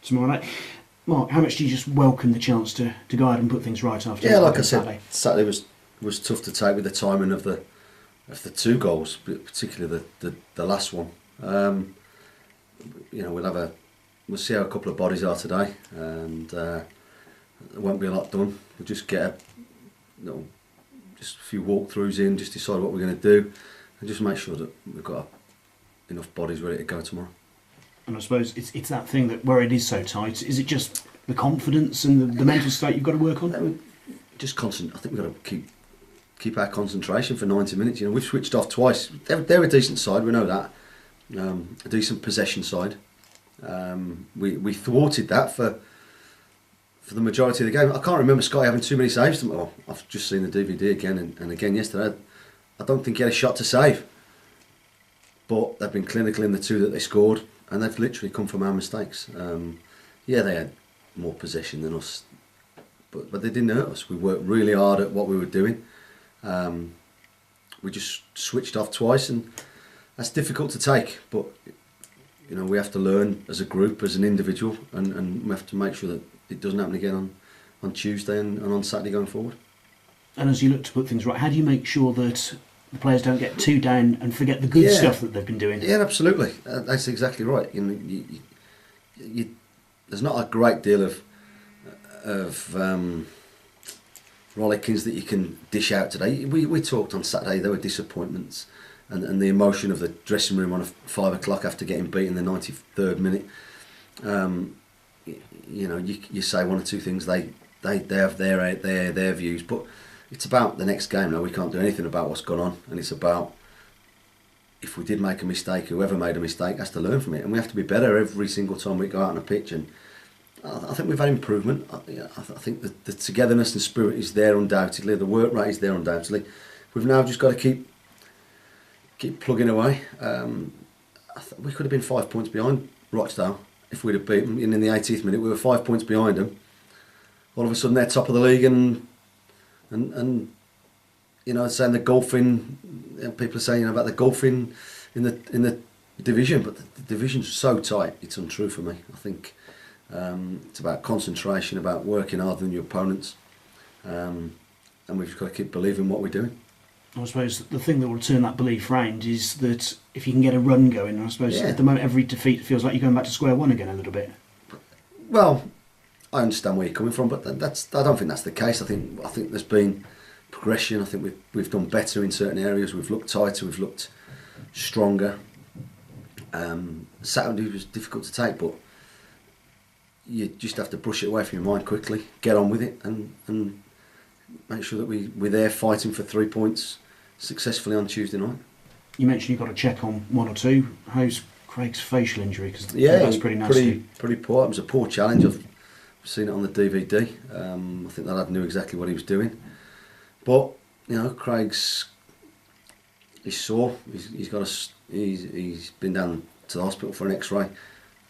tomorrow night. Mark, how much do you just welcome the chance to go out and put things right after? Yeah, like I said, Saturday was tough to take with the timing of the 2 goals, particularly the last one. We'll see how a couple of bodies are today, and there won't be a lot done. We'll just get just a few walkthroughs in, just decide what we're going to do, and just make sure that we've got enough bodies ready to go tomorrow. And I suppose it's that thing that where it is so tight, is it just the confidence and the mental state you've got to work on? Just constant. I think we've got to keep our concentration for 90 minutes. We've switched off twice. They're a decent side, we know that. A decent possession side. We thwarted that for the majority of the game. I can't remember Scotty having too many saves. I've just seen the DVD again and again yesterday. I don't think he had a shot to save. But they've been clinical in the 2 that they scored, and they've literally come from our mistakes. They had more possession than us, but they didn't hurt us. We worked really hard at what we were doing. We just switched off twice, and that's difficult to take. But we have to learn as a group, as an individual, and we have to make sure that it doesn't happen again on Tuesday and on Saturday going forward. And as you look to put things right, how do you make sure that the players don't get too down and forget the good stuff that they've been doing? Yeah, absolutely. That's exactly right. There's not a great deal of rollickings that you can dish out today. We talked on Saturday, there were disappointments, and the emotion of the dressing room on 5 o'clock after getting beaten in the 93rd minute. You say one or two things, they have their views, but it's about the next game now. We can't do anything about what's gone on, and it's about, if we did make a mistake, whoever made a mistake has to learn from it, and we have to be better every single time we go out on a pitch. And I think we've had improvement. I think the togetherness and spirit is there undoubtedly. The work rate is there undoubtedly. We've now just got to keep plugging away. We could have been 5 points behind Rochdale if we'd have beaten them. In the 80th minute, we were 5 points behind them. All of a sudden, they're top of the league, and saying the golfing. People are saying about the golfing in the division, but the division's so tight. It's untrue for me. I think it's about concentration, about working harder than your opponents, and we've just got to keep believing what we're doing. I suppose the thing that will turn that belief round is that if you can get a run going, I suppose at the moment every defeat feels like you're going back to square one again a little bit. Well, I understand where you're coming from, but I don't think that's the case. I think there's been progression. I think we've done better in certain areas. We've looked tighter, we've looked stronger. Saturday was difficult to take, but you just have to brush it away from your mind quickly, get on with it, and make sure that we're there fighting for 3 points successfully on Tuesday night. You mentioned you've got to check on one or two. How's Craig's facial injury? Because that's pretty nasty. Pretty poor. It was a poor challenge. I've seen it on the DVD. I think that lad knew exactly what he was doing. But Craig's sore. He's been down to the hospital for an X-ray.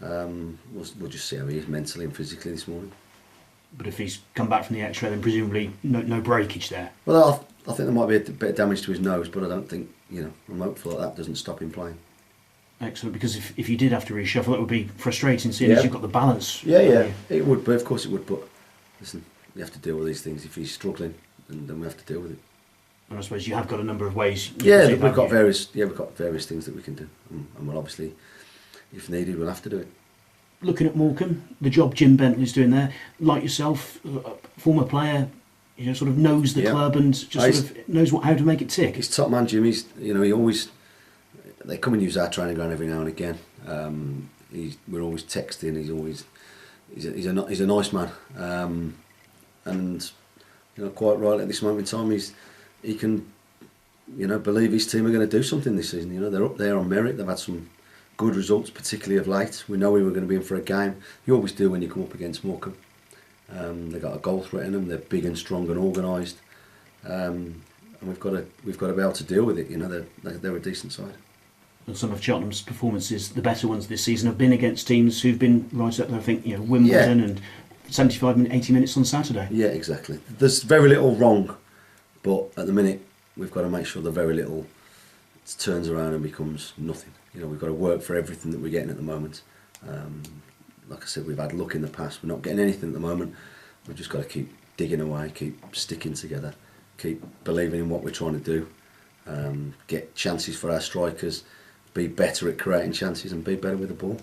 We'll just see how he is mentally and physically this morning. But if he's come back from the X-ray, then presumably no breakage there. Well, I think there might be a bit of damage to his nose, but I don't think, I'm hopeful that doesn't stop him playing. Excellent, because if you did have to reshuffle, it would be frustrating seeing as you've got the balance. Yeah, it would be, of course it would, but listen, you have to deal with these things. If he's struggling, then we have to deal with it. And I suppose you have got a number of ways. We've got various things that we can do, and we'll obviously, if needed, we'll have to do it. Looking at Morecambe, the job Jim Bentley's doing there, like yourself, former player, sort of knows the club and just sort of knows how to make it tick. He's top man, Jim. He always, they come and use our training ground every now and again. We're always texting. He's a nice man, and quite right at this moment in time, he can believe his team are going to do something this season. They're up there on merit. They've had some good results, particularly of late. We know we were going to be in for a game. You always do when you come up against Morecambe. They've got a goal threat in them. They're big and strong and organised, and we've got to be able to deal with it. They're a decent side. And some of Cheltenham's performances, the better ones this season, have been against teams who've been right up there. I think Wimbledon and 75 80 minutes on Saturday. Yeah, exactly. There's very little wrong, but at the minute we've got to make sure the very little turns around and becomes nothing. We've got to work for everything that we're getting at the moment. like I said, we've had luck in the past. We're not getting anything at the moment. We've just got to keep digging away, keep sticking together, keep believing in what we're trying to do, get chances for our strikers, be better at creating chances and be better with the ball.